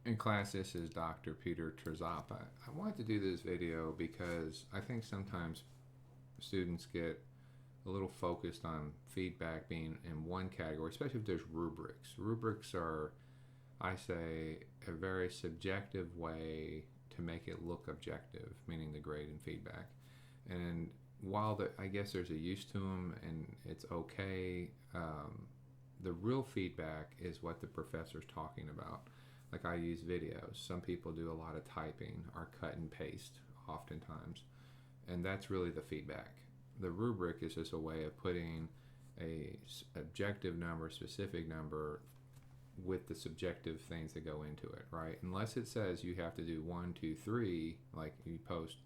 In class, this is Dr. Peter Trzop. I wanted to do this video because I think sometimes students get a little focused on feedback being in one category, especially if there's rubrics. Rubrics are, I say, a very subjective way to make it look objective, meaning the grade and feedback. And while I guess there's a use to them and it's okay, the real feedback is what the professor's talking about. Like I use videos. Some people do a lot of typing or cut and paste oftentimes, and that's really the feedback. The rubric is just a way of putting a objective number, specific number with the subjective things that go into it, right? Unless it says you have to do one, two, three, like you post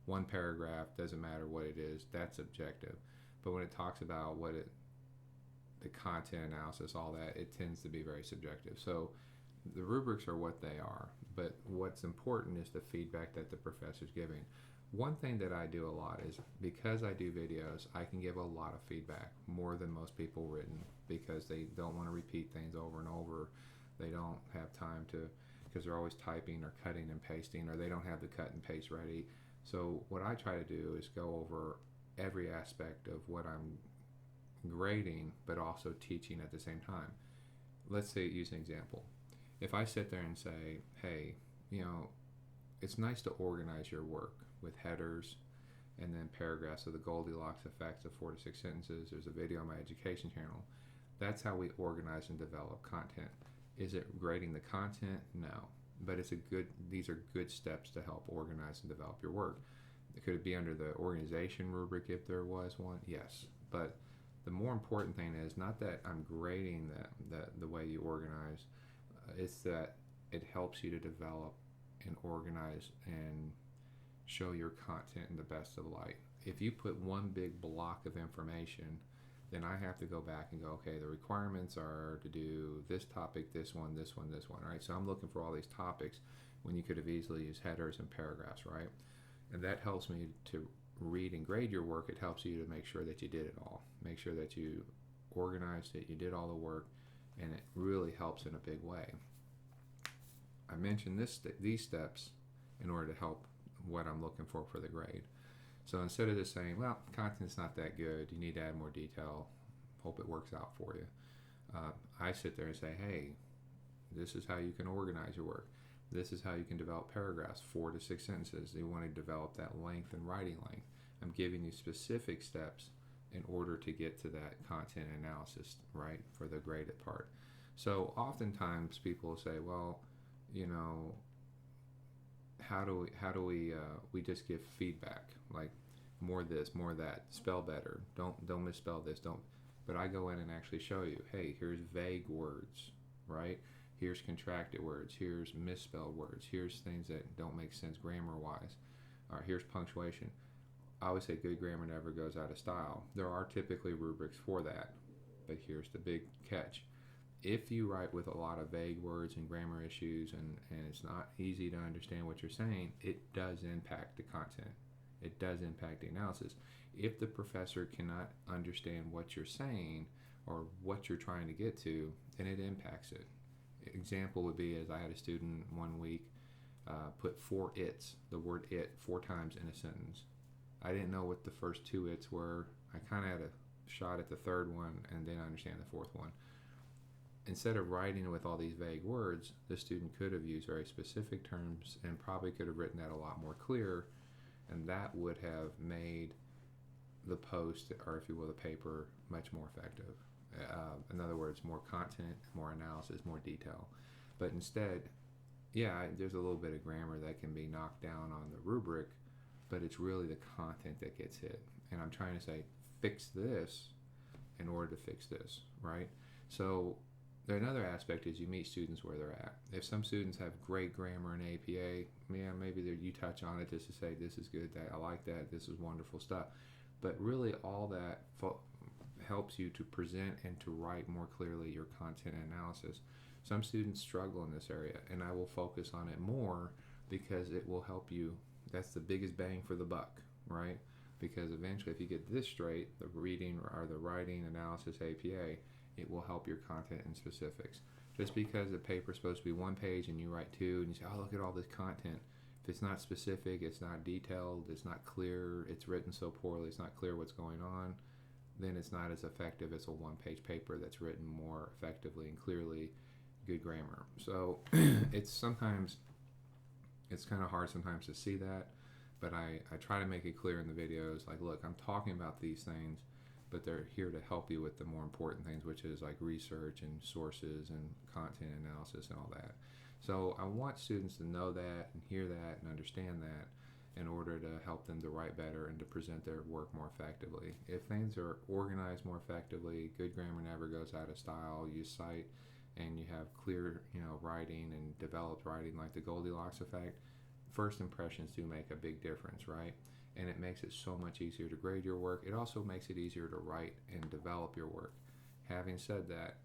one paragraph, doesn't matter what it is, that's objective. But when it talks about the content analysis, all that, it tends to be very subjective. So the rubrics are what they are, but what's important is the feedback that the professor's giving. One thing that I do a lot is because I do videos, I can give a lot of feedback, more than most people written, because they don't want to repeat things over and over. They don't have time to, because they're always typing or cutting and pasting, or they don't have the cut and paste ready. So what I try to do is go over every aspect of what I'm grading, but also teaching at the same time. Let's say, use an example. If I sit there and say, hey, it's nice to organize your work with headers and then paragraphs of the Goldilocks effects of 4 to 6 sentences. There's a video on my education channel. That's how we organize and develop content. Is it grading the content? No. But these are good steps to help organize and develop your work. Could it be under the organization rubric if there was one? Yes. But the more important thing is not that I'm grading the way you organize, it's that it helps you to develop and organize and show your content in the best of light. If you put one big block of information, then I have to go back and go, okay, the requirements are to do this topic, this one, this one, this one, right? So I'm looking for all these topics when you could have easily used headers and paragraphs, right? And that helps me to read and grade your work. It helps you to make sure that you did it all. Make sure that you organized it, you did all the work, and it really helps in a big way. I mentioned these steps in order to help what I'm looking for the grade. So instead of just saying, well, content's not that good, you need to add more detail, hope it works out for you, I sit there and say, hey, this is how you can organize your work. This is how you can develop paragraphs, 4 to 6 sentences. You want to develop that length and writing length. I'm giving you specific steps in order to get to that content analysis, right, for the graded part. So oftentimes people say, well, how do we just give feedback, like more this, more that, spell better, don't misspell this, don't. But I go in and actually show you, hey, here's vague words, right? Here's contracted words, here's misspelled words, here's things that don't make sense grammar wise, or here's punctuation. I always say good grammar never goes out of style. There are typically rubrics for that, but here's the big catch. If you write with a lot of vague words and grammar issues and it's not easy to understand what you're saying, it does impact the content. It does impact the analysis. If the professor cannot understand what you're saying or what you're trying to get to, then it impacts it. Example would be, as I had a student one week put 4 its, the word it, 4 times in a sentence. I didn't know what the first 2 its were. I kind of had a shot at the third one and then understand the fourth one. Instead of writing with all these vague words, the student could have used very specific terms and probably could have written that a lot more clear, and that would have made the post, or if you will, the paper, much more effective. In other words, more content, more analysis, more detail. But instead, there's a little bit of grammar that can be knocked down on the rubric, but it's really the content that gets hit. And I'm trying to say, fix this in order to fix this, right? So another aspect is you meet students where they're at. If some students have great grammar in APA, maybe you touch on it just to say, this is good, that I like that, this is wonderful stuff. But really all that helps you to present and to write more clearly your content analysis. Some students struggle in this area, and I will focus on it more because it will help you. That's the biggest bang for the buck, right? Because eventually if you get this straight, the reading or the writing analysis APA, it will help your content in specifics. Just because the paper's supposed to be one page and you write two, and you say, oh, look at all this content. If it's not specific, it's not detailed, it's not clear, it's written so poorly, it's not clear what's going on, then it's not as effective as a one-page paper that's written more effectively and clearly, good grammar. So it's kind of hard sometimes to see that, but I try to make it clear in the videos, like, look, I'm talking about these things, but they're here to help you with the more important things, which is like research and sources and content analysis and all that. So I want students to know that and hear that and understand that in order to help them to write better and to present their work more effectively. If things are organized more effectively, good grammar never goes out of style, you cite and you have clear, writing and developed writing like the Goldilocks effect, first impressions do make a big difference, right? And it makes it so much easier to grade your work. It also makes it easier to write and develop your work. Having said that,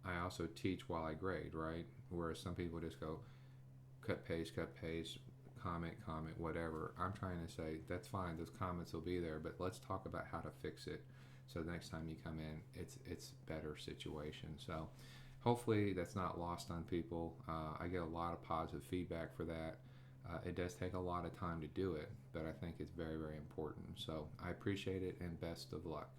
I also teach while I grade, right? Whereas some people just go cut, paste, comment, whatever. I'm trying to say that's fine. Those comments will be there, but let's talk about how to fix it. So the next time you come in, it's better situation. So hopefully that's not lost on people. I get a lot of positive feedback for that. It does take a lot of time to do it, but I think it's very, very important. So I appreciate it and best of luck.